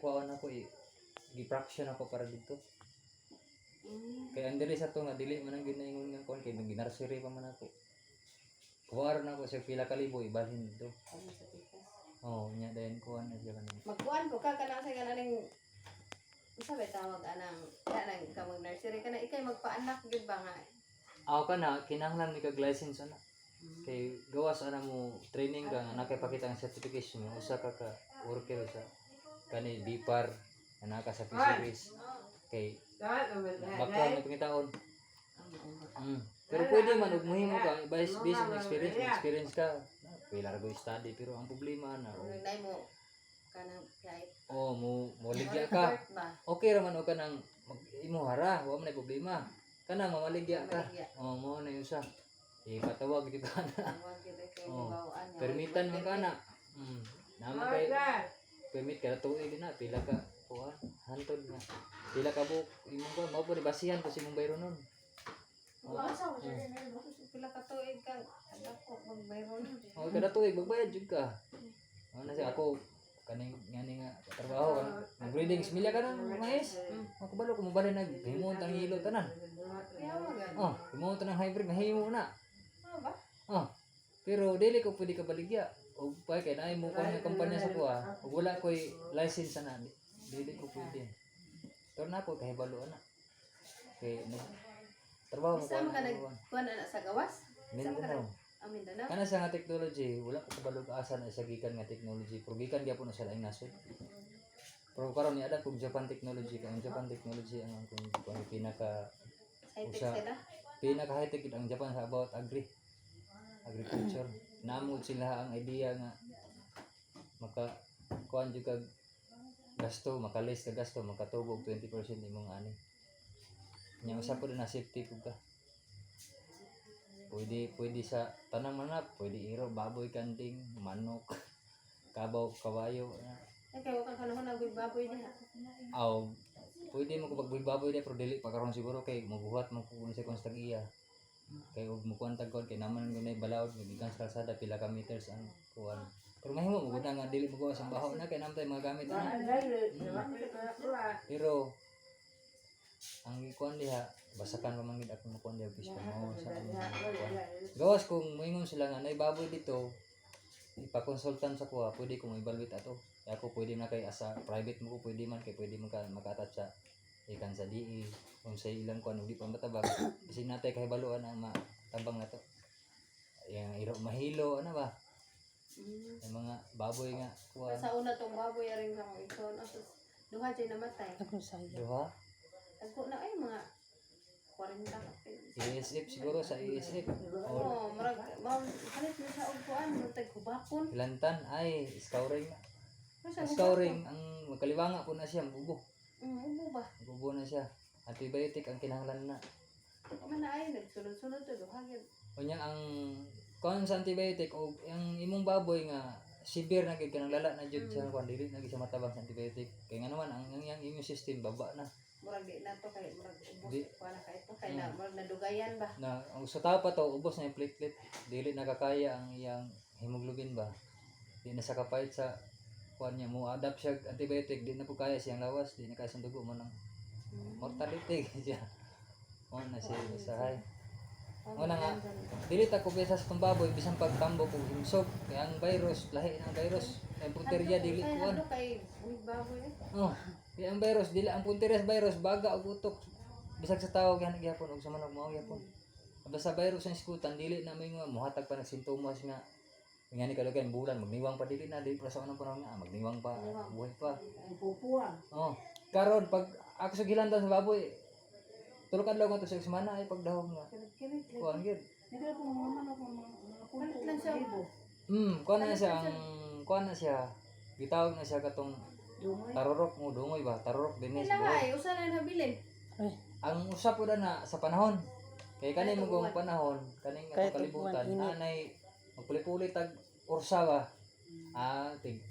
kuhaan ako gi-fraction ako para dito. Mm. Kaya ang dili sa to nga dili man ang ginaingon nga kuan kay nag-nursery pa man ako. Kuhaan ako sa pila ka libo ibalhin dito. Ano sa pikas? Oh, nya dayon kuhaan na siya kanang. Magkuan ko ka kana sa kananing isa ba tawag anang kanang kamong nursery kana ikay magpaanak gyud ba nga? Ako kana kinahanglan ni kag license ana. Kay gawas ana mo training ka nga nakipakita ang certification mo usa ka worker sa kani BIPAR na naka sa fisheries. Kay bakla mo pangitaon. Pero pwede man ug mohimo ka based on experience ka. Pila ra go study pero ang problema na Nay mo kanang kahit mo ligya ka. Okay ra man og kanang imo hara, wa man ay problema. Kana mamaligya ka. Mo na usa. Ipatawag gyud ka na. tawag gyud kay bawaan niya. Permitan man kana. Naman kay permit ka tuig na pila ka kuan hantod na. Pila ka buok imong ba mao po ni basihan ko si imong bayro nun. Pila ka tuig ka dako magbayron. Kada tuig magbayad jud ka. Ano na siya ako kaning ngani nga trabaho ka. Nag-breeding similya ka na mais. Makabalo ko mo bali nag himon tang hilo tanan. Kaya magan. Himon tanang hybrid mahimo na. Ba? Pero dili ko pwede ka baligya. O pa kay naay mo ko nga kampanya sa kuha. Ug wala koy license na. Dili ko pwede. Pero na ko kahibalo na. Kay trabaho mo ko. Saan ka nagkuan ana sa gawas? Mindanao. Mindanao. Kana sa nga technology, wala ko kabalog asa na sa gikan nga technology. Pero gikan gyapon na sa laing nasod. Pero karon ni ada kog Japan technology kay ang Japan technology ang pinaka high tech ang Japan sa about agriculture. Namod sila ang idea nga maka kuan jud kag gasto, makalis ka gasto, makatubog 20% imong ani. Nya usa po na safety pud ka. Pwede sa tanang manap, pwede iro, baboy, kanting, manok, kabaw, kawayo. Kay wa ka kanahon nag baboy diha. Pwede mo ko pagbaboy diha pero dili pa karon siguro kay maguhat mo ko sa konstagiya. Kay ug mo kuan tagkon kay naman gunay balaod gikan sa kalsada pila ka meters ang kuan. Pero mahimo mo gud nga dili mo gawas ang baho na kay namtay mga gamit na. Pero ang kuan diha basakan pa man gid ako mo kuan diha bis mo sa gawas kung moingon sila nga nay baboy dito ipa-consultant sa kuha pwede ko mo-evaluate ato. Ako pwede na kay asa private mo ko pwede man kay pwede man ka maka-attach sa ikan sa DE kung sa ilang kuan ug di pa matabang bisig natay kahibaluan ang matambang nato. Yang iro mahilo ano ba? Yung mga baboy nga kuan. Sa una tong baboy ring sa mga ison asos duha jay namatay. Duha? Ako na ay mga 40 ka. ESF siguro sa ESF. Marag halit na sa og kuan tag hubakon. Ilantan ay scouring. Scouring ang magkaliwanga po na siya bubo. Ubo ba? Bubo na siya. Antibiotic ang kinahanglan na. Mana ay nagsunod-sunod to duha gyud. Unya ang kon sa antibiotic o ang imong baboy nga severe na gid kanang lala na jud siya kuan dili na gid siya matabang sa antibiotic. Kay nga naman ang immune system baba na. Murag di na to kay murag ubos kuan kay to kay na murag nadugayan ba. Na ang sa tao pa to ubos na yung platelet. Dili nakakaya ang iyang hemoglobin ba. Di na sa kapait sa kuan niya mo adapt siya antibiotic di na po kaya siyang lawas di na kaya siyang dugo mo nang mortality siya. Na siya usahay. Una nga, dili ta ko sa itong baboy bisan pagtambo ko himsog kaya ang virus lahi ng virus ang punteriya dili kuan. Kay baboy. Kaya ang virus dili ang punteriya virus baga og utok bisag sa tawo gyud gyapon og sa manok mao gyapon. Basta virus ang iskutan dili na may nga mohatag pa ng sintomas nga ngani kalugay bulan magniwang pa dili na dili pa sa unang panahon nga magniwang pa buhay pa. Pupuan. Karon pag ako sa gilantan sa baboy tulog adlaw ko to sa semana ay pagdahom nga. Kuan gyud. Nagala ko mga manok mga kulit lang siya. Kuan na siya. Gitawag na siya katong tarurok mo dungoy ba? Tarurok dinis. Ay, usa na nabilin. Ang usa po na sa panahon. Kay kani mo gong panahon, kaning kalibutan, anay magpuli-puli tag ursa ba. Ting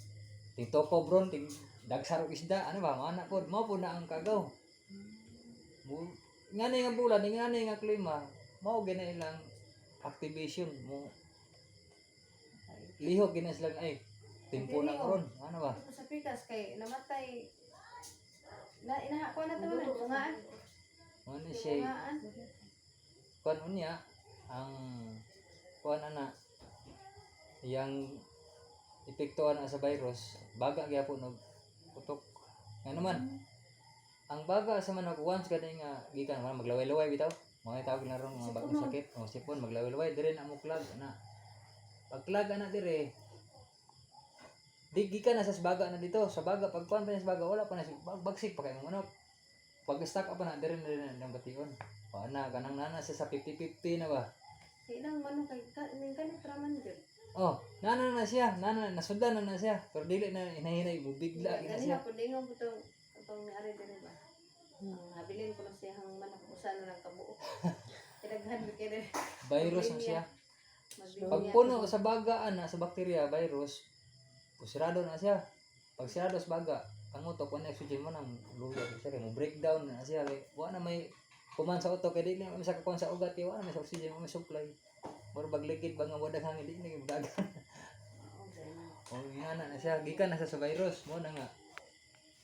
topo bron, ting dagsarok isda, ano ba? Mana pod, mao po na ang kagaw. Ngani nga bulan, ngani nga klima, mao gina ilang activation mo. Lihok gina sila ay tempo na ron, ano ba? Sa pikas kay namatay Na inaha ko na to na bungaan. Ano siya, Bungaan. kuan unya ang kuan ana yang epektuhan na sa virus baga gyapon og putok. Nga naman ang baga sa manok once kani nga gikan man maglaway-laway bitaw. Mga tawag na ron mga bagong sakit o sipon maglaway-laway dire na mo klag ana. Pagklag ana dire di gikan na sa baga na dito sa baga pag kuan pa na sa baga wala pa na bagsik pa kay mga manok. Pag stock up na dire na ng bation. O ana kanang nana sa 50-50 na ba? Ilang manok kay ning kanit raman jud. Oh, nana na siya, nana nasundan na siya. Pero dili na hinahinay mo bigla gina Gani siya. hapon dingon ko tong ari dire ba. Habilin ko na siya hang manok usa na lang kabuok. Ilaghan ko kay Virus na siya. Pag Magbinya. puno sa baga ana sa bakterya virus, pusirado na siya. Pag sirado sa baga, ang utok kung oxygen mo nang luya siya kay mo breakdown na siya kay wa na may kuman sa utok kay di na sa kuan sa ugat kay wa na may sa oxygen mo may supply. Mura bagligid ba nga wadag hangin di na gibaga. O ina na siya gikan na sa virus mo na nga.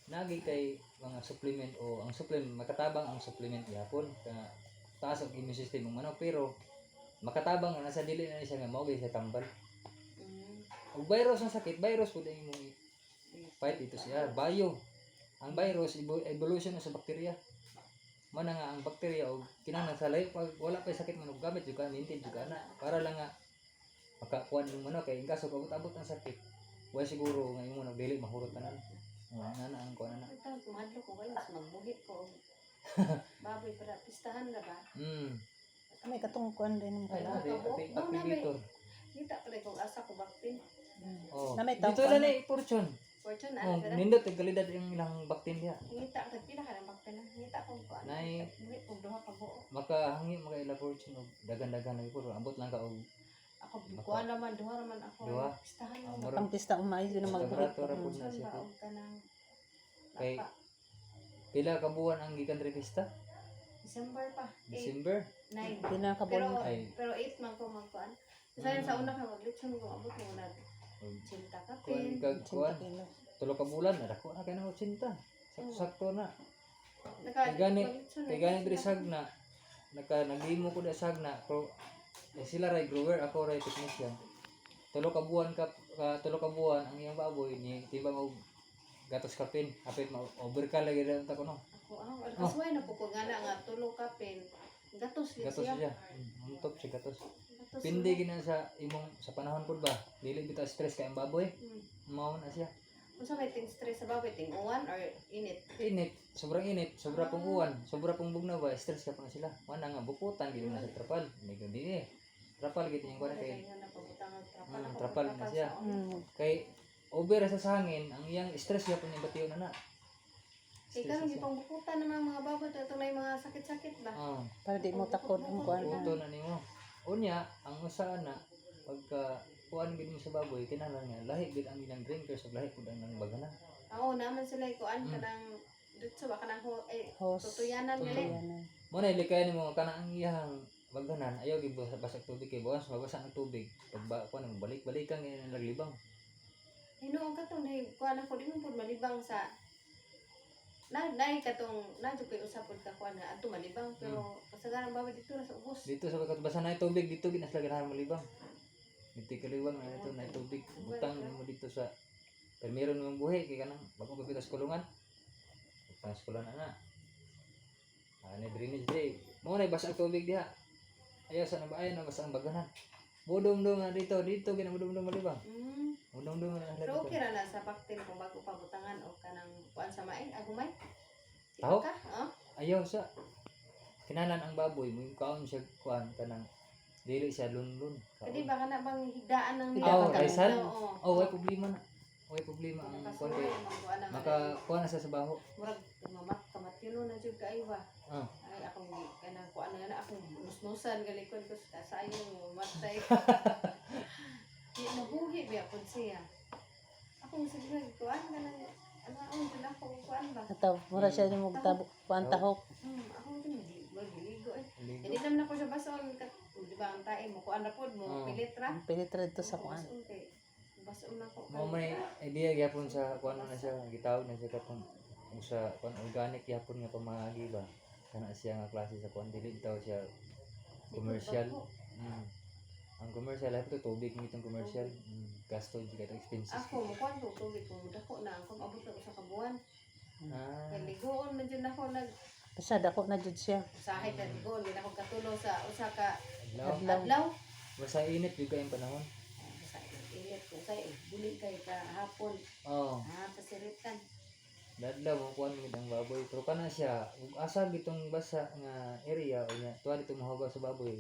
Nagi kay mga supplement o ang supplement makatabang ang supplement gyapon ka taas ang immune system ng manok pero makatabang na nasa dili na siya nga mao siya tambal. Og virus ang sakit, virus pud ang imong fight dito siya, bio. Ang virus evolution na sa bakterya. Mo na nga ang bakterya og kinahanglan sa lahi pag wala pa sakit man og gamit jud ka maintain jud ka na para lang nga makakuan yung manok kay kaso abot-abot ang sakit. Wa siguro nga imo dili mahurot tanan. Nga na ang kuan na. Ito, kumadlo ko kayo, mas magbuhit ko. Baboy para pistahan na ba? May katong kuan din mo Ay, kaya. nabi, activator. Kita pa rin kung asa ko baktin. Oh. Na may Dito tawag lang ano? ni Fortune. Fortune na, Oh, ano nindot ang kalidad yung ilang baktin diha. Ngita ka, pila ka ng baktin na. Ngita ko kung ano. Nay. Buhit kong duha ka buo. Makahangi mga ila Fortune og dagan-dagan na puro abot lang ka og Ako, kuha naman, duha naman ako. Duha? Pistahan Ah, mo. mura. Pang pista umay din na magbuhit. Laboratory po na Saan siya. ba og ka ng Kay lapa? pila ka buwan ang gikan revista? December pa. 8, December. 9. Di na Pero, kabon. Ay. pero 8 man ko magkuhan. Kasi sa una ka maglitson ko, abot mo na. Cinta ka Kuan pin. kag kuan 80 kilo. tulo ka bulan na dako na kay nang 80. Sakto na. Naka, Kay maglitson na Kay gani yun diri sila. sagna nagimo ko da sagna pero sila ray grower ako ray technician. Tulo ka buwan ang iyang baboy ni timbang og gatos kapin apit ma overka lagi daw ta kuno. Ako, kasway na po ko nga na nga, tulog ka pin. Gatos yun Gatos siya. siya. Untop siya gatos. Gatos Pindi yun. gina sa imong sa panahon pud ba. Dili bitaw stress kay ang baboy. Mao na siya. Kung sa may ting stress sa baboy, ting uwan or init. Init, sobra pong uwan, sobra pong bugnaw ba, stress ka pa na sila. Wala nga bukutan gid na sa trapal. Hindi di eh. Trapal gid yung kuan kay Kaya na pabutangan trapal. Ako trapal na pagtrapal siya. sa uwan. kay over sa hangin, ang iyang stress gyapon yung batiyon na na. Kaya karon gipang bukutan ng mga baboy ito na yung mga sakit-sakit ba. Ah, Para di mo takod ang kuan na. buto na nimo. Unya, ang usa na pagka kuan gid mo sa baboy, kinahanglan nga lahi gid ang ilang drinkers ug lahi pud ang nang baganan. Oo, naman sila kuan kanang dito ba kanang Hos. tutuyanan gali. Tutuyanan. Mo na ilikay nimo kanang ang iyang baganan, ayaw gid basag tubig kay bawas mabasa ang tubig. Pag kuan mo balik-balikan nga ang naglibang. Hinuon ka tong nay kuan ako di mo pud malibang sa nay katong nadyo kay usap pud ka kuan nga adto malibang pero kasagaran baboy dito ra sa ubos. Dito sa pagkat basa na tubig dito gid sila ganahan malibang. Dito kaliwang na ito na tubig butang mo dito sa permero nimong buhi kay kanang bago kapit sa kulungan. Butang sa kulungan na. Ani drainage day. Mo na basa ang tubig diha. Ayaw sa nabayan na basa ang baganan. Budong-dong na dito gina budong-dong malibang. Budong-dong na Pero dito. okay ra na sa baktin kung bago pa butangan o kanang kuan sa main agumay. Taho? Ka? Oh. Ayaw sa kinalan ang baboy mo kaon siya kuan kanang dili siya lunlun. Kadi ba kana bang higdaan ng Oh, Higdaan rice Oo. Oh, way problema na. Way problema ang kuan Nakasuloy kay ang kuan na makakuha na siya sa baho. murag kamatino na jud kay ba. Ah. Ay akong kanang kuan na akong nusnusan galikod ko sa sayong matay. Di nabuhi ba pud siya. Akong sige kuan kanang ano jud ako kuan ba. Ataw, mura siya ni mo kuan tahok. Ako din giligo eh. Hindi naman ako sa bason di ba ang tae mo kuan ra pod mo pilitra. Pilitra dito sa kuan. Bason na ko. Mo may idea gyapon sa kuan na siya gitawag na siya katong usa kon organic yapon nga pamagi ba. Kana siya nga klase sa kon dili daw siya commercial. Mm. Ang commercial ay ito tubig nitong commercial. Gasto di ka expenses. Ako, mukuan ko tubig kung dako na ako abot na usa ka buwan. Ah. Kay ligoon man dyan ako nag Basta dako na jud siya. usahay na ligoon, di na ako katulong sa usa ka Adlaw. adlaw. Basta init yung kayong panahon. Sa init ko say dili kay ka hapon. Oo. Pasiritan. Dadlaw mo kuan gid ang baboy. Pero kana siya, ug asa gitong basa nga area o nya tuwa dito mahugaw sa baboy.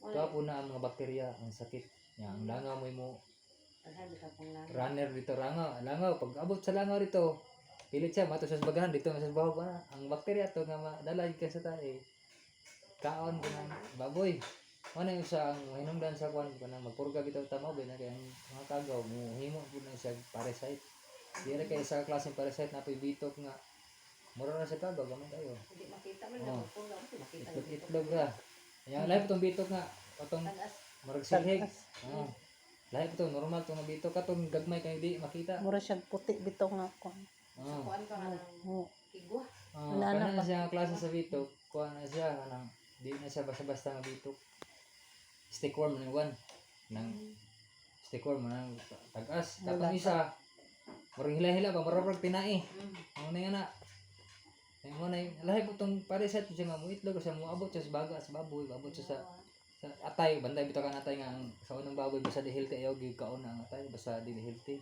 Tuwa po na ang mga bakterya, ang sakit. Nya ang langaw mo Daghan ka pong lang. runner dito langaw pag abot sa langaw dito. Pilit siya mato sa bagahan dito sa bahog na. Ang bakterya to nga madala ka sa tae. Kaon ko ng baboy. Ano yung sa ang hinungdan sa kuan ko na magpurga bitaw tamaw ba na kay ang mga kagaw mo himo pud na siya parasite. Di kay sa klaseng parasite na pibitok nga mura na sa kagaw gamay kayo. Hindi makita man Oo. na kung makita. Itlog ra. Yang lahi itong bitok nga atong Tagas. murag silhig. Oo. Lahi ito normal tong bitok katong gagmay kay di makita. Mura siya puti bitaw nga kuan. Oo. Kuan ka nga ng Oo. igwa. Oh, Wala na kana pa. siya nga klase sa bitok, kuha na siya kanang di na siya basta-basta nga bitok. Stickworm na one nang stickworm nang tagas. Katong isa murag hila-hila ba murag tinai. Ano na yan na. Ay mo na lahi po tong parasite siya nga mo itlog siya mo abot siya sa baga sa baboy, abot siya sa atay bantay bitaw kan atay nga ang sa unang baboy basta di healthy ayaw gyud kaon ang atay basta di healthy.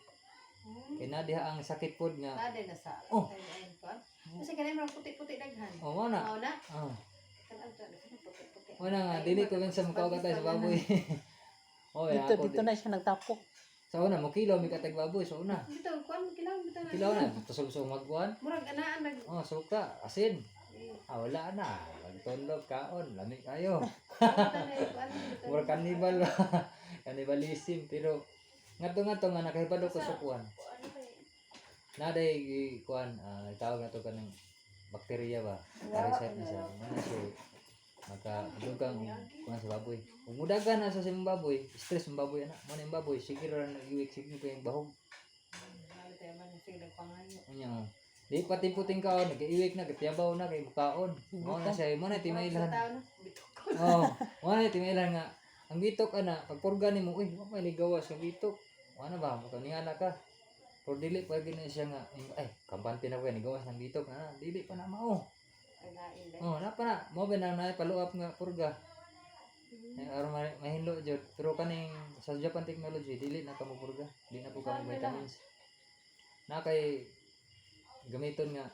Kay na diha ang sakit pod nga. Nade na sa. Oh. Ayun kuan. Kasi kanay mga puti-puti daghan. Oh, mo na. Mao na. Ah. Kanang puti-puti. Wala nga, dili ko sa mukha katay sa baboy. Oh, ya, Dito na siya nagtapok. sa una mo kilo mi katag baboy sa una. Dito kuan kilaw bitaw na. Kilo na tusog-tusog magkuan. Murag anaan nag Oh, suka, asin. Ah, wala na. Magtulog kaon, lami kayo. Mura kanibal. Kanibalism pero ngadto nga nakahibalo ko sa kuan. Naday kuan, tawag na to kanang bakterya ba? Parasite na siya. Ano siya? Makadugang kuan sa baboy. Kung mudagan na sa simong baboy, stress ang baboy ana. Mo yung baboy, sige ra nag-iwik sige pa yung bahog. Unya. Di pati puting kaon, nag-iwik na, gatiyabaw na kay mukaon. Mo na siya, mo na timailan. Oh, mo na timailan nga. Ang bitok ana, pag purga nimo, uy, mo pa ligawas ang bitok. Ano ba, makaniana ka. Pero dili pa gina siya nga, ay, kampante na ko yan, gawas ng bitok na, dili pa na mao. Oh, na pa na, mo ba na paluap nga purga. Ay, aron mahinlo jud. Pero kaning sa Japan technology, dili na kamo purga, dili na po kamo vitamins. Na kay gamiton nga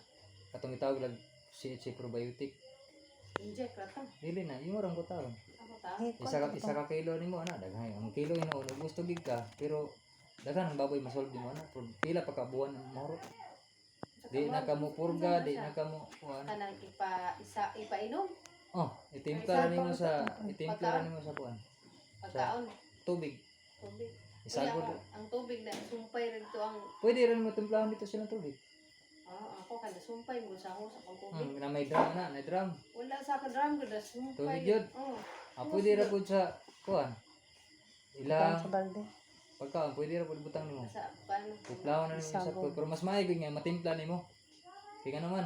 katong itawag lag CHC probiotic. Inject ra ta. Dili na, imo rang ko taon. Ako ta. Isa ka kilo nimo ana, daghan. Ang kilo ino gusto gid ka, pero daghan ang baboy masolve nimo ana. Pero pila pa ka buwan ang mahurot. Di na kamo purga, di na kamo kuan. Kanang ipainom Oh, itimpla nimo sa kuan. pagkaon Tubig. tubig. Isagod. Ang tubig na sumpay rin to ang Pwede rin mo timplahan dito silang tubig. ako kada sumpay mo sa ako sa tubig. Na may drum na, may drum. Wala sa ka drum ko da sumpay. Tubig yun. Oh. Pwede ra pud sa kuan. Kuan Ilang sa balde. pagkaon, pwede ra pud butang nimo. Sa paano? Tiplawan na nimo sa Isagod. pero mas maayos nga matimpla nimo. Kaya nga naman,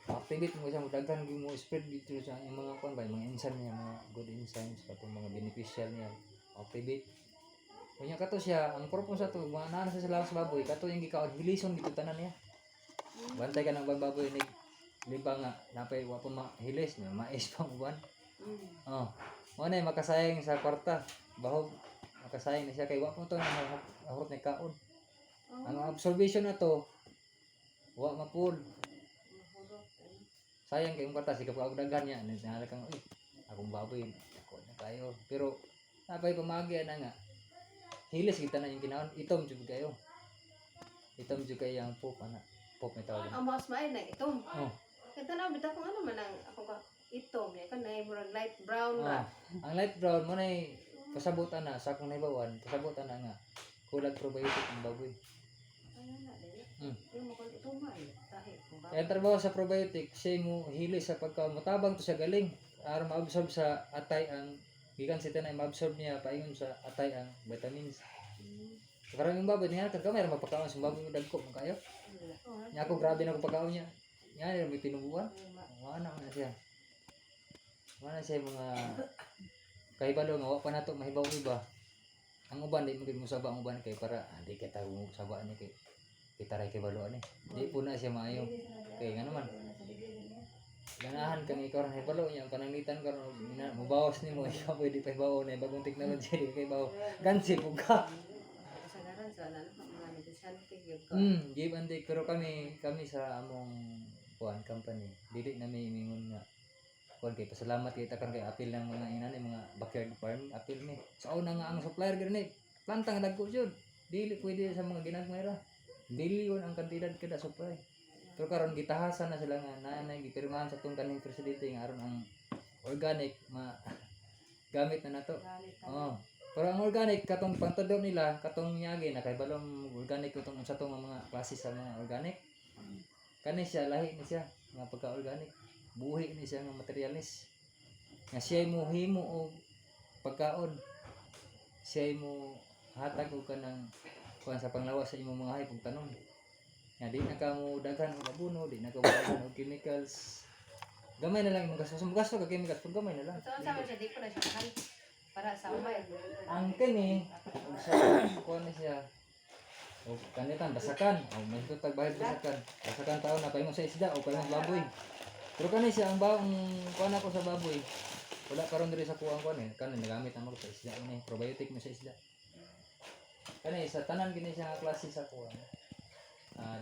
activate mo siya mo daghan gyud mo spread dito sa yung mga kuan ba, yung mga enzyme niya, mga good enzymes katong mga beneficial niya. Activate. Kunya kato siya, ang purpose ato, mga nana sa lawas sa baboy, kato yung gikaon hilison dito tanan niya. Bantay ka ng baboy ni liba nga napay wa pa mahilis na mais pang uban. Oh. Mo na makasayang sa kwarta. Bahog makasayang na siya kay wa pa to nahurot ni kaon. Ang observation na to wa mapul. Sayang kay kwarta sikap ka og daghan niya nala kang uy akong baboy ako na kayo. Pero napay pamagi na nga. Hilis kita na yung kinaon itom jud kayo. Itom jud kay ang pop ana. Pop na tawag. Ang mas maay na itom. Oh. Ito na bitaw kung ano man ang ako ka itom ya kan na murag light brown Oh. ra. Ang light brown mo na pasabutan na sa akong naibawan, pasabutan na nga kulag probiotic ang baboy. Ano na dili. Yung mo kon itom ay tahi kung ba. Kaya trabaho sa probiotic, siya mo hilis sa pagkaon, matabang to sa galing. Aron ma-absorb sa atay ang gikan sa tanay ma-absorb niya paingon sa atay ang vitamins. Karang yung baboy niya kamay ra mapakaon sa baboy mo dagko man kayo. Nya ako grabe na ko pagkaon niya. yan may tinubuan. Wala na siya. Wala na siya yung mga kahibalo nga wa pa nato mahibaw iba. Ang uban di mo saba ang uban kay para di kita mo saba ni kay kita ray kay balo ani. Di po na siya maayo. Kay nga naman. Ganahan kang ikaw ray balo nya pananglitan karon mubawas nimo ikaw pwede pa hibaw na bagong teknolohiya di kay bawo. Gansi pug ka. Kasagaran sa ano mga negosyante gyud ko. Give and take pero kami sa among kuan company dili na may mingon nga kuan kay pasalamat kay takan kay apil ng mga inani mga backyard farm apil ni sa una nga ang supplier gani planta nga dagko jud dili pwede sa mga ginagmayra dili yun ang kantidad kada supply pero karon gitahasan na sila nga nanay gipirmahan sa tong kaning presidente nga aron ang organic gamit na nato oh pero ang organic katong pantudlo nila katong miyagi na kay balong organic utong sa tong mga klase sa mga organic kani siya lahi ni siya nga pagka-organic buhi ni siya nga materialis nga siya mo himo og pagkaon siya mo hatag og kanang kuan sa panglawas sa imong mga hayop ug tanom nga di na ka mo daghan og abono di na ka mo daghan og chemicals gamay na lang imong gasto ka chemicals pag gamay na lang So sa man siya di ko na siya mahal para sa umay. ang kani ug sa kuan ni siya o kanitan basakan o may tutag bahid basakan taon na paingon sa isda o paingon sa baboy pero kani siya ang baong kuan ako sa baboy wala karon diri sa kuang kuan kani nagamit na mo sa isda ni probiotic mo sa isda kani sa tanan kini siya nga klase sa kuan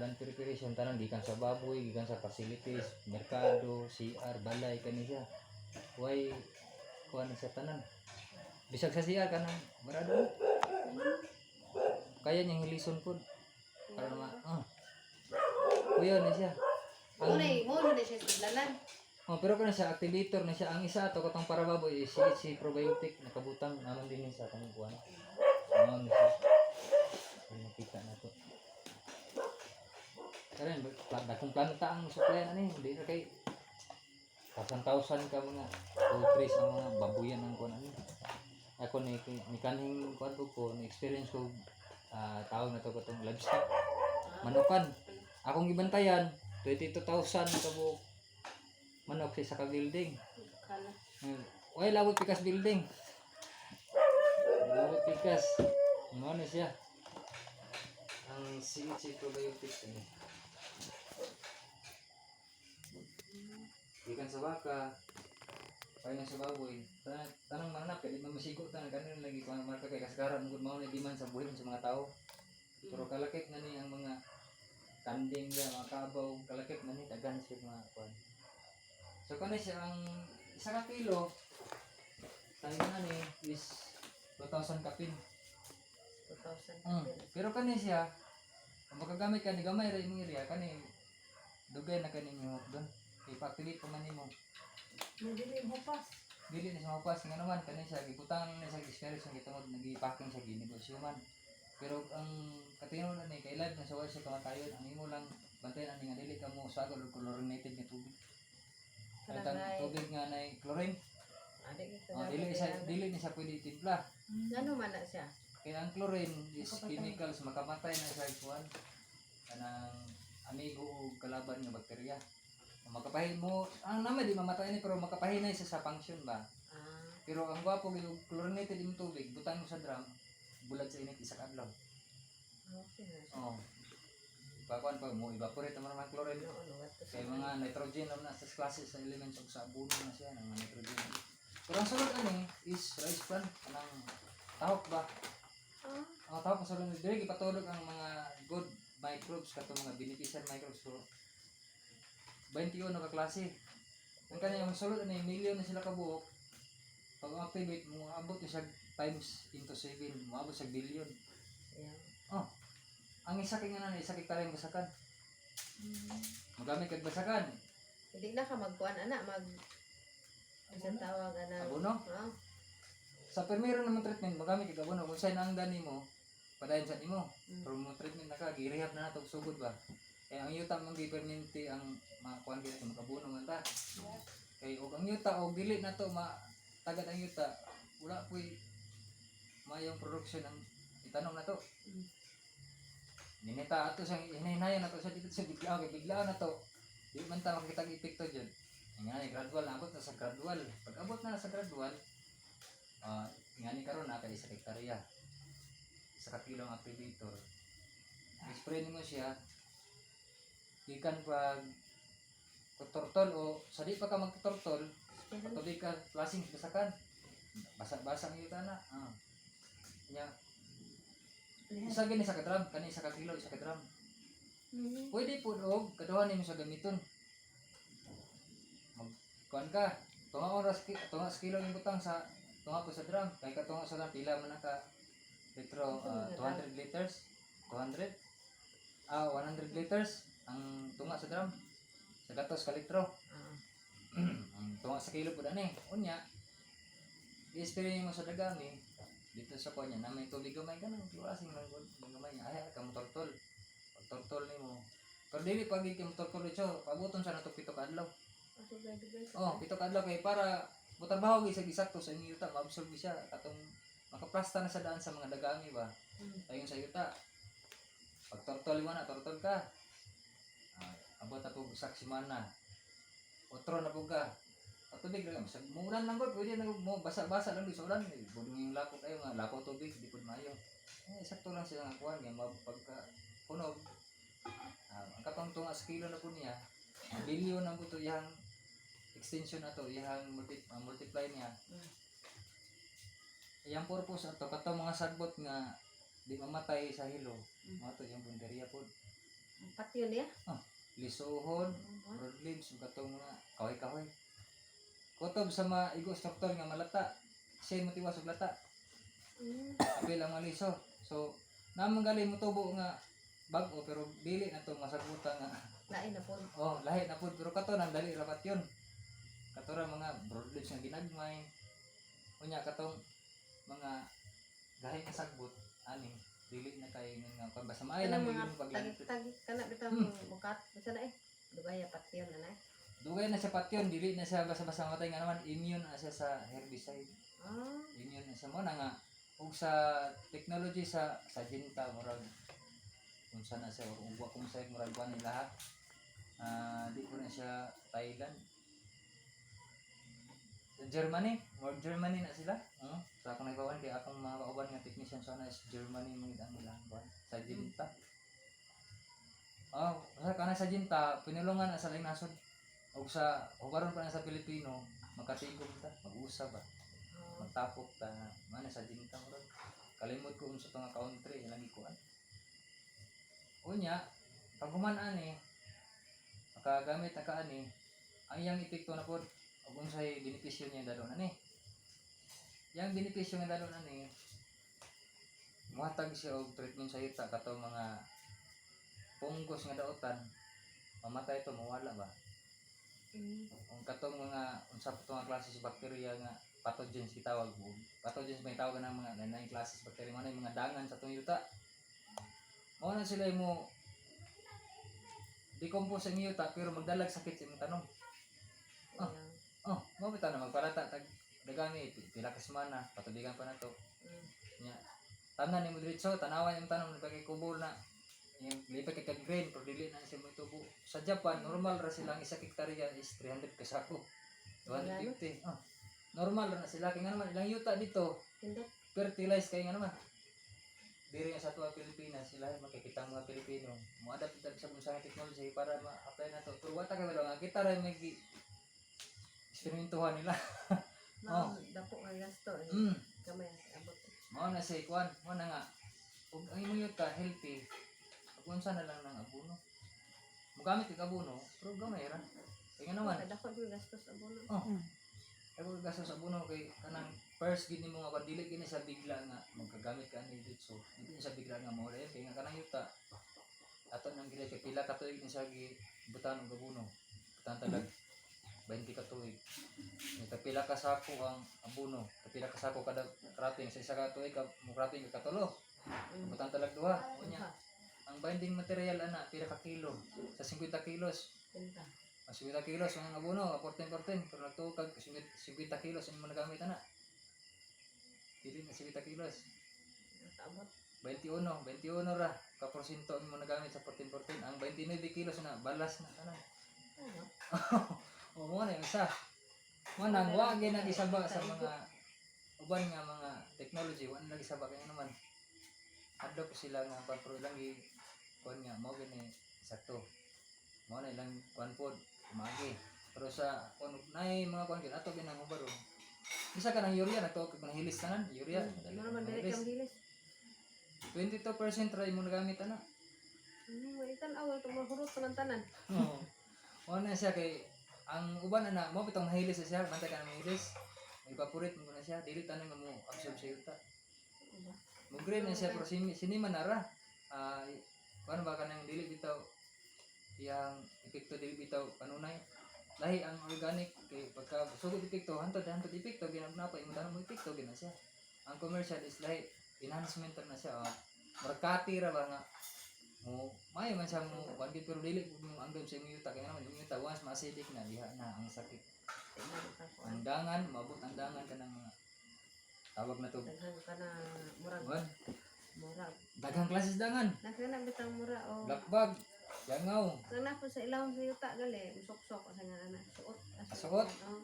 land preparation tanan gikan sa baboy gikan sa facilities merkado CR balay kani siya why kuan sa tanan bisag sa CR kanang marado kaya niyang hilison po para kuya na siya ang Mo na siya sidlalan. pero kana siya activator na siya ang isa ato katong para baboy si probiotic nakabutang naman din sa kanang kuan ano na siya nakita na to karon dakong planta ang supply ani hindi na kay 1,000 ka mga poultry sa mga baboyan ang kuan ani ako ni kaning kuan ko ni experience ko tawag na to katong livestock manukan akong gibantayan 22,000 kabo manok sa ka building Kala. way lawot pikas building lawot pikas ano na siya ang CHC probiotics ini ikan sa baka paano sa baboy tanang manap kaya di mamasigo tanang kanin lagi kung marka kay kasagaran mugod mao na diman sa buhay sa mga tao pero kalakip na ni ang mga kanding ya mga kabaw kalakip na ni daghan siya mga kuan so kani siya ang isa ka kilo tayo na ni is 2,000 kapin 2,000. pero kani siya kung makagamit ka ni gamay ra imong area kani dugay na kani mo doon ipa-activate pa man nimo Dili mo pas. dili na siya mapas nga naman kani siya gibutang na siya experience nga gitungod nagipacking siya ginegosyo man pero ang katino na ni kay live na sa wala siya kamatayon ang imo lang bantayan ani nga dili ka mo sagol og chlorinated nga tubig katang tubig nga nay chlorine dili ni siya pwede timpla Ano man na siya? kaya ang chlorine is chemicals makamatay na sa ikuan kanang amigo o kalaban nga bakterya makapahin mo ang naman di mamatay ni pero makapahinay sa function ba pero ang gwapo gyud chlorinated yung tubig butang mo sa drum bulag sa init isa ka adlaw Okay na siya. oh pakuan pa mo evaporate naman ang chlorine kay mga nitrogen na sa klase sa elements ug sa abono na siya ng nitrogen pero ang sulod ani is rice bran kanang tahok ba ang tahok sa sulod dili gipatulog ang mga good microbes katong mga beneficial microbes so 21 na klase. Ang kanyang sulod na million na sila kabuok. Pag activate mo abot sa times into 7, moabot sa billion. Oh. Ang isa kay nga isa kay kareng basakan. Magamit kag basakan. Hindi na ka magkuan ana isang tawag ana. Abono? Sa primero naman treatment magamit kag abono kung say na ang gani mo padayon sa nimo. Pero mo treatment na ka girehab na nato sugod ba. Kaya ang yuta mong giperminti ang makuan dito makabuno man ta. Kay og ang yuta og dili na to tagad ang yuta wala puy mayong production ang itanom na to. Ninita ato sa hinahinayan na to sa dito sa bigla na to. Di man unta makita ang epekto dyan. Nga ni gradual, abot na sa gradual. Pag abot na sa gradual, nga ni karon na kay sa hektarya. Sa kakilo ang activator. I-spray mo siya. Ikan pag tutortol o sa di pa ka magtutortol, patuloy ka klaseng basakan. Basa-basa ang yuta na. Nya, isa gani sa kadram, kani sa kakilo, isa kadram. Pwede po og kaduhan nimo sa gamiton. Kuan ka, tunga oras tunga sa kilo yung butang sa tunga po sa drum. Kay ka tunga sa drum pila man na ka litro 200 liters, 200 100 liters ang tunga sa drum. Sa gatos ka litro. Ang tunga sa kilo po dani. Unya, i-spray mo sa dagami dito sa kunya na may tubig gamay ganun, klaseng lang gamay niya. Ay ka mo tortol. Pag tortol nimo. Pero dili pag ikay mo tortol dito, pabuton sa nato 7 ka adlaw. Oh, 7 ka adlaw kay para butang bahog isag isakto sa inyo yuta, ma-absorb siya katong makaplasta na sa daan sa mga dagami ba. Ayon sa yuta. Pag tortol mo na, tortol ka. Abot na po sak semana. Otro na po ka. Tubig lang, mulan lang ba, pwede na mo basa-basa lang sa ulan. Budong yung lako kayo nga, lako tubig, di po maayo. Sakto lang sila nga kuhan, nga pagka punog. Ang katong tunga sa kilo na po niya, bilyon ang buto yung extension na to, yung multiply niya. Yung purpose ato katong mga sagbot nga di mamatay sa hilo. Mga to yung bunderia po. Patyo niya? Lisuhon, broadleaves, katong mga kahoy-kahoy. Kutob sa mga igo struktur nga malata. Siya mo tiwas og lata. Apil ang mga liso. So, namang galing mo tubo nga bag-o pero dili na to masagutan nga. Lain na po. Lahi na po pero kato nang dali rapat yun. Kato ra mga broadleaves nga ginagmay. Unya katong mga gahi ka sagbot ani dili na kay nga basta maay lang yung paglantit. Tagit kana bitaw mukat basta na dugay patyo na na. Dugay na siya patyon, dili na siya basta-basta matay nga naman, immune na siya sa herbicide. Immune na siya mo na nga. Ug sa technology sa Syngenta murag kung saan na siya ug kung sa murag ba ni lahat. Di ko na siya Thailand. Sa Germany, Germany na sila. Sa akong nagbawan kay akong mga kauban nga technician sa na is Germany mangid ang ilang buwan. Sa Syngenta. Sa kana sa Syngenta, pinulungan na sa laing nasod. O sa hubaron pa na sa Pilipino, makatigom ta, mag-usab ba, magtapok ta, mana sa Syngenta mo ron. Kalimot ko sa mga country, ilang ikuan. Unya, pag human-ani, makagamit na ka-ani, ang iyang epekto na po, o kung sa'y benepisyo niya dalo na ni. Yang benepisyo nga dalo na ni, muhatag siya og treatment sa yuta, kato mga fungus nga daotan, mamatay ito, mawala ba? Kung katong mga unsa pa nga klase sa bakterya nga pathogens gitawag mo. Pathogens may tawag ng mga nanay klase sa bakterya man mga dangan sa tong yuta. Mao na sila mo decompose ang yuta pero magdalag sakit sa imong tanong. Mo bitaw na magpalata tag dagami pila ka semana patubigan pa nato. Nya tanan nimo diretso tanawan yung tanong nagpakay kubol na yung lipat kay green pero dili na siya mo tubo. Sa Japan normal ra silang isa hektarya is 300 ka sako. 250. Normal ra na sila kay nga naman ilang yuta dito. Fertilize kay nga naman. Diri sa tuwa Pilipinas sila makikita mga Pilipino mo adapt sa bunsang technology para ma-apply na to. Pero wata kay nga kita ra may eksperimentuhan nila. Dapo nga gasto kamay abot. Mao na say kwan, mo na nga. Ug ang imong yuta healthy. Unsa na lang ng abono. Mugamit kag abono, pero gamay ra. Kaya naman. Dapat ko gastos abono. Ako gastos sa abono kay kanang first gid nimo nga dili gini sa bigla nga magkagamit ka ani dito. Dili sa bigla nga mao kay nga kanang yuta. Ato nang gila kay pila ka tuig ni sa gibutan og abono. Butan talag 20 ka tuig. Ito pila ka sako ang abono. Pila ka sako kada krating sa isa ka tuig ka mo krating ka tulo. Butan talag duha. Unya. Ang binding material ana pila ka kilo sa 50 kilos. 50 kilos ang abono 14 pero nagtukag 50 kilos ang managamit ana. Dili na 50 kilos. Nakabot 21 ra ka porsyento ang managamit sa 14 ang 29 kilos na balas na kana. O mo na yung isa. Manang wa gyud na gisaba sa mga uban nga mga technology, wa na gisaba kay naman. Adto ko sila nga pagpro lang gi kuan nga mao gani sakto. Mao na ilang kuan pod umagi. Pero sa kun nay mga kuan gyud ato ginang ubaron. Isa ka ng urea na to kag hilis tanan, urea. Ano naman dili kang hilis. 22% ra imong nagamit ana. Itan awal to mahurot man tanan. Oo. Mao na siya kay ang uban ana mo bitong mahilis siya, bantay ka na mahilis. Evaporate mo na siya, dili tanan nga mo absorb sa yuta. Mo green na siya pero sini man ara. Kuan ba kanang dili bitaw iyang epekto dili bitaw kanunay. Lahi ang organic kay pagka sugod epekto hantod epekto ginapay mo tanan mo epekto gina siya. Ang commercial is lahi enhancement na siya. Markati ra ba nga mo may man siya mo kuan pero dili mo anggap sa imong yuta kay naman yung yuta once ma-acidic na diha na ang sakit. Ang dangan maabot ang dangan kanang mga tawag na to. Daghan ka na murag. Kuan Murag. daghang klases dangan. Nakana bitang mura o. Blackbag, yangaw, Kana po sa ilawom sa yuta gali, usok-sok sa nga anak. Suot. Suot? Oo.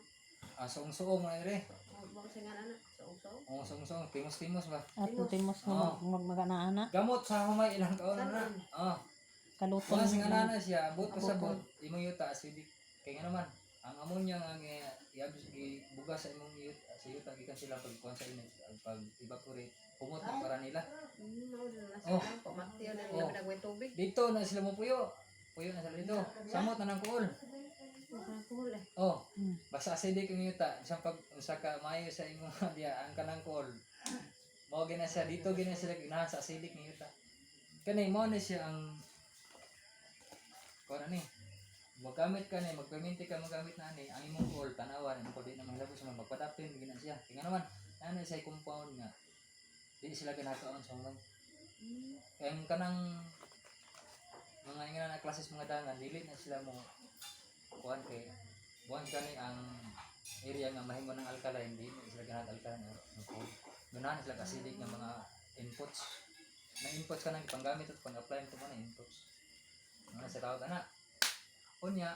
asong-suong na ire. Mo sa nga anak. Suot-sok. O asong-suong, timos-timos ba. At timos Oo. mo magana-ana. Gamot sa humay ilang taon na. Oh, Kaluton. kung nga nana siya, abot pa sa bot, imong yuta acidic. Kaya nga naman, ang ammonia nga ibugas sa imong yuta, sa yuta gikan sila pagkuhan sa init, pag evaporate, kumot na para nila. Mao na Oh. sa pamatiyo na Oh. nila nagway tubig. Dito na sila mo puyo. Puyo na sila dito. Samot na ng kuol. Parang cool eh. Oh, Mm. basta acidic ang yuta. Isang pag usa ka maayo sa imong diya ang kanang kuol. Mao gina siya dito gina sila ginahan sa acidic ng yuta. Kani mao na siya ang kuan ani. Magamit ka ni, magperminti ka magamit na ani, ang imong kuol tanawan, imong kuol di na mahlabos man magpadapin gina siya. Kaya naman, ano siya compound nga. Di sila ginakaon sa humay. Kaya ang kanang mga ingana na klases mga dangan, dili na sila mo kuan kay buwan kani ang area nga mahimo ng alkaline, di na sila ganahan alkaline ang code. Ganahan sila acidic nga mga inputs. Na inputs ka nang ipanggamit at pang-apply mo mga inputs. Mga sa tawag ana. Unya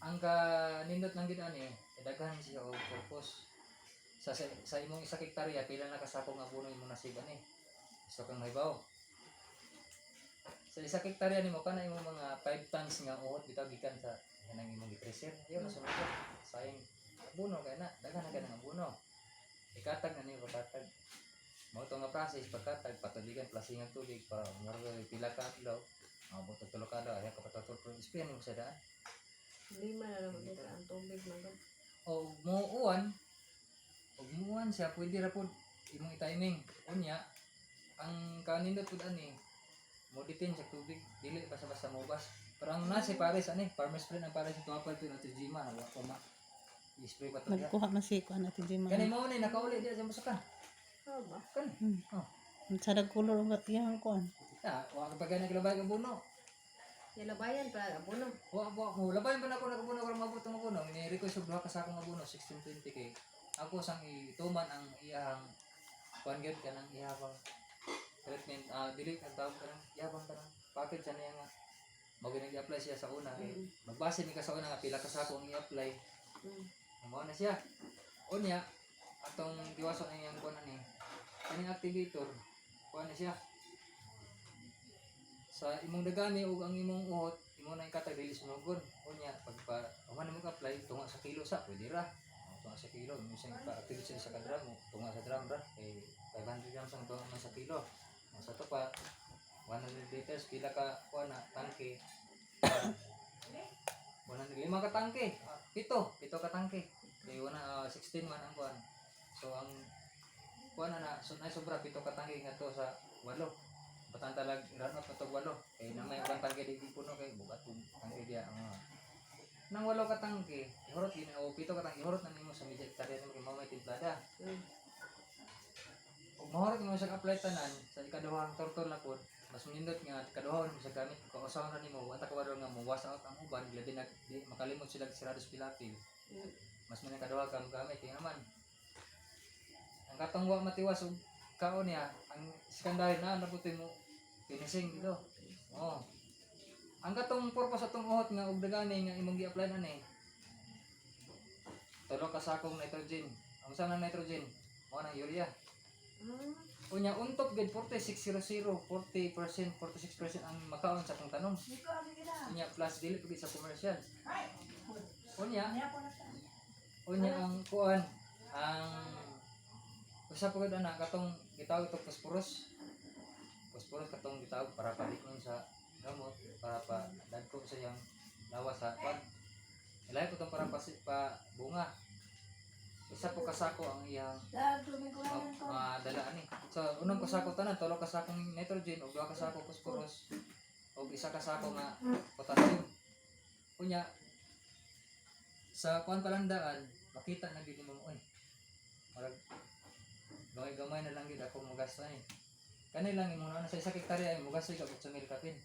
ang kanindot lang gid ani, daghan siya og purpose. Sa imong isa hektarya pila na kasako nga puno imong nasig ani. So kang mahibaw. Sa isa hektarya nimo kana imong mga 5 tons nga uhot bitaw gikan sa kanang imong gi-preserve. Ayo na sunod ko. Sayang abono kay na daghan na kanang abono. Ikatag na niyo patag. Mao to nga process pagkatag patubigan plasing ang tubig pa murag pila ka adlaw. Abot og 3 ka adlaw ay ka patutol pro spray mo sa daan. Lima na lang dito ang tubig man. O muuwan. Og muuwan siya pwede ra pod imong i-timing. Unya ang kanindot pud ani mo detain sa tubig dili basta-basta mobas. Pero ang nasi pares ani farmer spray ang pares ito apal to natin jima na wa pa ma i-spray pa to diha. Nagkuha man si kuan natin di Kani man. mao ni nakauli diha sa masakan. Oh ba? Kani. Sa nagkulor ang iyang kuan. Ya, wa ka pagay naglabay ka buno. Nilabayan pa abono. Wa mo labay man ako nagabuno karon mabot ang buno. Ni request og duha ka sakong nga buno 1620 kay ako sang ituman ang iyang kuan gyud kanang iyang treatment dili ang tawag kanang iyang kanang package sa niya nga mao ginag-apply siya sa una kay magbase ni ka sa una nga pila ka sako ang i-apply. Mao na siya. Unya atong giwaso na iyang kuan ani. Kaning activator kuan na siya. Sa imong dagani ug ang imong uhot imo na ikatag dili sunugon. Unya pagpa human mo apply tunga sa kilo sa pwede ra. Tunga sa kilo mo sing pa-activate sa kadram mo tunga sa drum ra kay 500 grams ang tunga sa kilo. Sa to pa 100 liters pila ka kuan na tangke. 105 ka tangke. Pito ka tangke. Kay wala 16 man ang kuan. So ang kuan na so nay sobra pito ka tangke ngadto sa 8. Batan talag iran pa to 8. Kay na may ubang tangke di puno kay bugat tong tangke dia nang 8 ka tangke. Ihurot gini o pito ka tangke ihurot na nimo sa medyo hektarya nimo kay mamay timplada. Mahurot mo sa apply tanan sa ikaduhang tortol na pod. Mas manindot nga ikaduha mo sa gamit ko usaw na nimo wa ta kawadon nga mo wash out ang uban labi na di makalimot sila sirados pilapil. Mas man ikaduha ka gamit kay naman. Ang katong wa matiwas og kaon niya ang secondary na nabuti mo finishing dito. Oh. Ang katong purpose atong uhot nga og dagani nga imong gi-apply na ni. Tulo ka sakong nitrogen. Ang sa nitrogen, mo nang urea. Unya untop gid 4600, 40%, 46% ang makaon sa atong tanom. Unya plus dili pud sa commercial. Unya ang kuan ang usa pud ana katong gitawag ito phosphorus. Phosphorus katong gitawag para palikon sa gamot para pa dagko sa yang lawas sa kuan. Ilay ko tong para pa bunga. Isa po kasako ang iyang dala ani. So unang kasako tanan, tulo kasakong nitrogen ug duha kasako phosphorus ug isa kasako nga potassium. Kunya sa kuan palandaan makita na gid mo oy. Marag gamay na lang gid ako mogasta ni. Kani lang imong ana sa isa ka hektarya ay mogasta ka 8,000 kapin.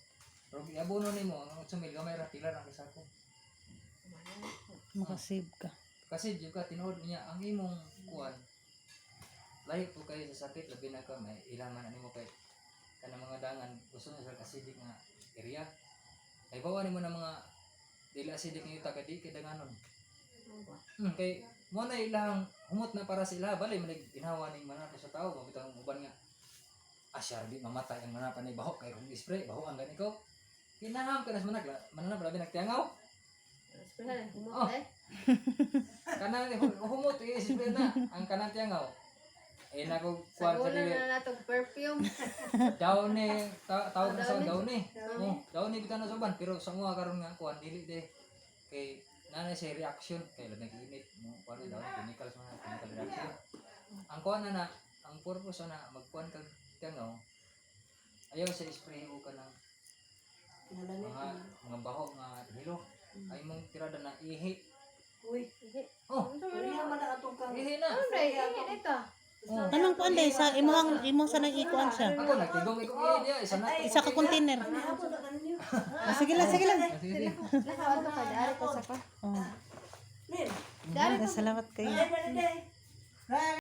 Pero iabono nimo ang 8,000 gamay ra pila ra kasako. Makasave ka. Kasi juga tinuod niya ang imong kuan. Lahi po kayo sa sakit labi na ka may ilaman nimo kay kanang mga dangan gusto na sa acidic nga area. Ay bawa nimo na mga dili acidic nga yuta kay di kay danganon. Kay mo na ilang humot na para sa ila balay man ginawa ning manapa sa tao mabitang uban nga asyar di mamatay ang manapa ni baho kay kung spray baho ang gani ko. Kinaham ka na sa mananap labi nagtiangaw. Humot Kanang humot i-spray na ang kanang tiyangaw. Eh nako kuan sa Sa dili. na natong perfume. Daw ni tawag na sa Daw daw ni. Daw ni. Daw ni bitan na sa uban pero sa mga karon nga kuan dili de kay nanay sa reaction kay labing init mo kuan daw chemical sa mga chemical reaction. Ang kuan na ang purpose na magkuan kag tiyangaw. Ayaw sa spray o kanang mga baho nga hilo. Ay mong tirada na ihi. Oh, ihi na. Ano na ito? Oh. Anong kuan day sa imong sa nag-ikuan siya? Ako nagtigong iko ihi dia isa na. Isa ka container. Sige lang, sige lang. Sige, sige. Nakawat ka dari ko sa pa. Oh. Dari ko. Salamat kayo.